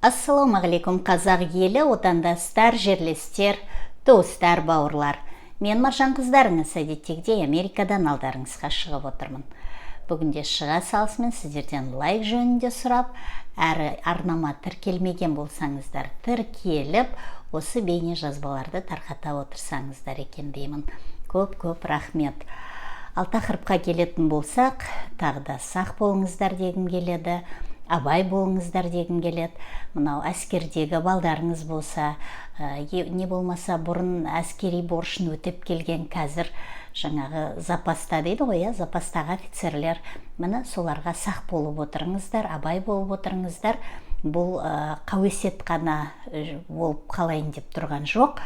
Ассалаумағалейкум қазақ елі, отандастар, жерлестер, достар, бауырлар. Мен Маржан қыздарыңыз, әдеттегідей Америкадан алдарыңызға шығып отырмын. Бүгінде шыға салысымен сіздерден лайк жөнінде сұрап, әрі арнама тіркелмеген болсаңыздар тіркеліп, осы бейне жазбаларды тарқата отырсаңыздар екен деймін. Көп рахмет. Ал тақырыпқа келетін болсақ, тағы да сақ болыңыздар дегім келеді. Абай болыңыздар дегім келеді. Мынау әскердегі балдарыңыз болса, не болмаса бұрын әскери борышын өтеп келген, қазір жаңағы запаста дейді ғой, запастағы офицерлер, міне соларға сақ болып отырыңыздар, абай болып отырыңыздар. Бұл қауесет қана болып қалайын деп тұрған жоқ.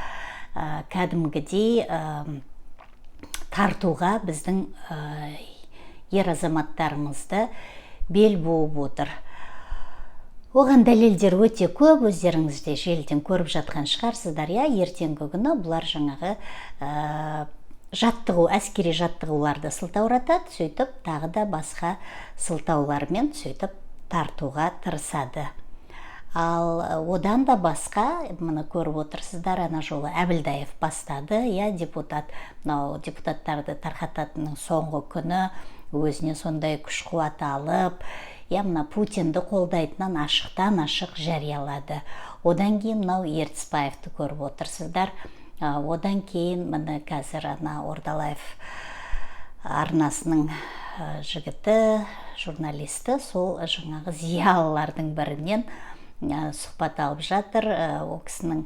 Кәдімгідей тартуға біздің ер азаматтарымызды бел буып отыр. Оған дәлелдер өте көп, өздеріңіз де желден көріп жатқан шығарсыздар. Ертеңгі күні бұлар жаңағы жаттығу, әскери жаттығуларды сылтауратады, сөйтіп тағы да басқа сылтаулармен сөйтіп тартуға тырысады. Ал одан да басқа, мұны көріп отырсыздар, ана жолы Әбілдаев бастады, депутат. Мынау депутаттарды тарқататынның соңғы күні өзіне сондай күш қуат алып, мына Путинді қолдайтынын ашықтан ашық жариялады. Одан кейін мынау Ертісбаевты көріп отырсыздар. Одан кейін міне қазір ана Ордалаев арнасының жігіті, журналисті, сол жаңағы зиялылардың бірінен сұхбат алып жатыр. Ол кісінің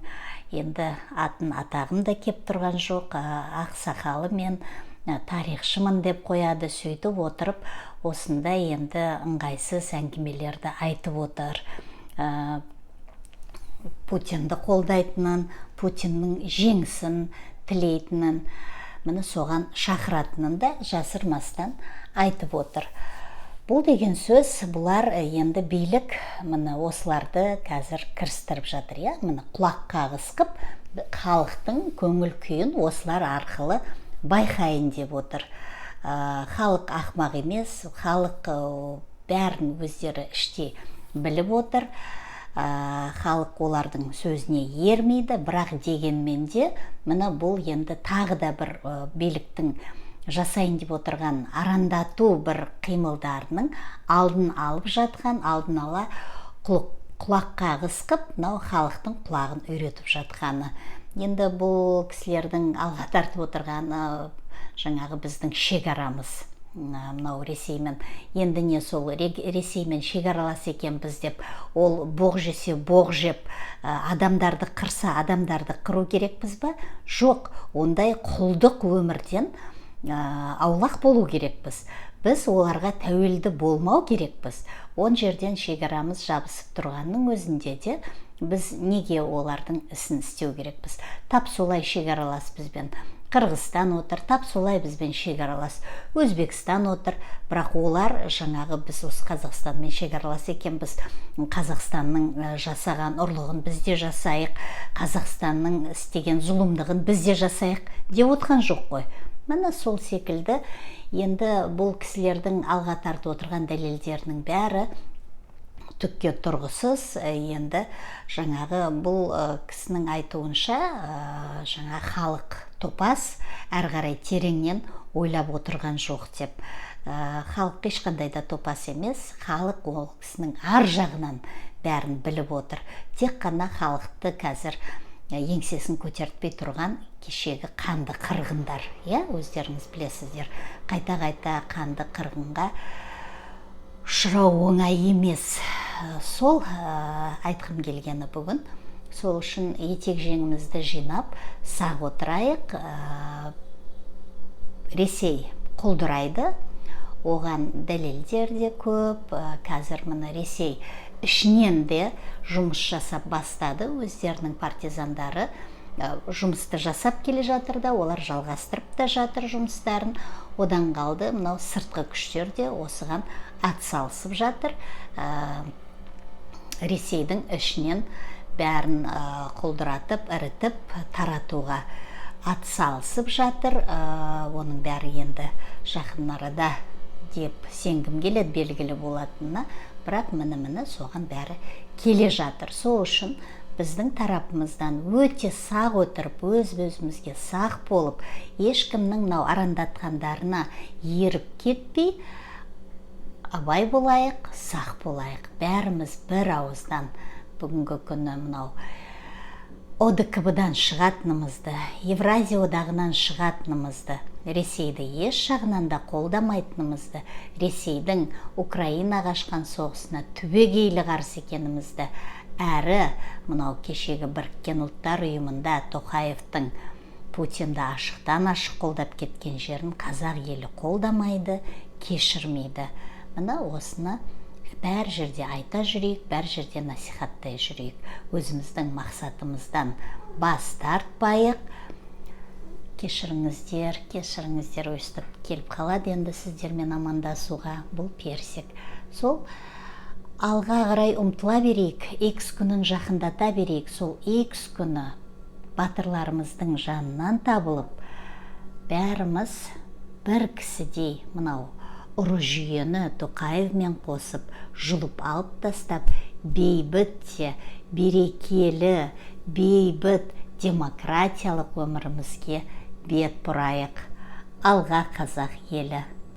енді атын атағын да кеп тұрған жоқ, ақсақалы мен тарихшымын деп қояды, сөйтіп отырып, осында енді ыңғайсыз әңгімелерді айтып отыр. Путинді қолдайтынын, Путиннің жеңісін тілейтінін, міне соған шақыратынын да жасырмастан айтып отыр. Бұл деген сөз, бұлар енді билік міне осыларды қазір кірістіріп жатыр. Міне құлақ қағысқып, халықтың көңіл күйін осылар арқылы байқайын деп отыр. Халық ақмақ емес, халық бәрін өздері іштей біліп отыр. Халық олардың сөзіне ермейді, бірақ дегенмен де міне бұл енді тағы да бір биліктің жасайын деп отырған арандату бір қимылдарының алдын алып жатқан, алдын ала құлақ қағысқып, мынау халықтың құлағын үйретіп жатқаны. Енді бұл кісілердің алға тартып отырғаны жаңағы біздің шекарамыз, мынау Ресеймен. Енді не сол Ресеймен шекаралас екенбіз деп, ол боқ жесе боқ жеп, адамдарды қырса адамдарды қыру керекпіз ба? Жоқ, ондай құлдық өмірден аулақ болу керекпіз. Біз оларға тәуелді болмау керекпіз. Он жерден шекарамыз жабысып тұрғанның өзінде де біз неге олардың ісін істеу керекпіз? Тап солай шекаралас бізбен Қырғызстан отыр, тап солай бізбен шекаралас Өзбекстан отыр, бірақ олар жаңағы біз осы Қазақстанмен шекаралас екенбіз. Қазақстанның жасаған ұрлығын біз де жасайық, Қазақстанның істеген зұлымдығын біз де жасайық деп отқан жоқ қой. Міне сол секілді енді бұл кісілердің алға тартып отырған дәлелдерінің бәрі түкке тұрғысыз. Енді жаңағы бұл кісінің айтуынша жаңа халық топас, әрі қарай тереңнен ойлап отырған жоқ деп. Халық ешқандай да топас емес, халық ол кісінің ар жағынан бәрін біліп отыр. Тек қана халықты қазір еңсесін көтертпей тұрған кешегі қанды қырғындар. Өздеріңіз білесіздер, қайта қанды қырғынға ұшырау оңай емес. Сол айтқым келгені бүгін. Сол үшін етек жеңімізді жинап, сақ отырайық. Ресей құлдырайды, оған дәлелдер де көп. Қазір мына Ресей ішінен де жұмыс жасап бастады. Өздерінің партизандары жұмысты жасап келе жатыр да, олар жалғастырып та жатыр жұмыстарын. Одан қалды, мынау сыртқы күштер де осыған атсалысып жатыр. Ресейдің ішінен бәрін құлдыратып, ірітіп, таратуға атсалысып жатыр. Оның бәрі енді жақын арада деп сенгім келеді, белгілі болатынына. бірақ міне соған бәрі келе жатыр. Сол үшін біздің тарапымыздан өте сақ отырып, өзімізге сақ болып, ешкімнің мынау арандатқандарына еріп кетпей, абай болайық, сақ болайық. Бәріміз бір ауыздан бүгінгі күні мынау ОДКБ-дан шығатынымызды, Евразия одағынан шығатынымызды, Ресейді еш жағынан да қолдамайтынымызды, Ресейдің Украинаға ашқан соғысына түбегейлі қарсы екенімізді, әрі мынау кешегі Біріккен ұлттар ұйымында Тоқаевтың Путинді ашықтан ашық қолдап кеткен жерін қазақ елі қолдамайды, кешірмейді. Мына осыны бәр жерде айта жүрейік, бәр жерде насихаттай жүрейік. Өзіміздің мақсатымыздан бас тартпайық. Кешіріңіздер, өстіп келіп қалады енді сіздермен амандасуға. Бұл персик. Сол алға қарай ұмтыла берейік, X күнін жақындата берейік. Сол X күні батырларымыздың жанынан табылып, бәріміз бір кісідей мынау ұры жүйені Тоқаевмен қосып, жұлып алып тастап, бейбіт те, берекелі, бейбіт, демократиялық өмірімізге бет бұрайық. Алға қазақ елі!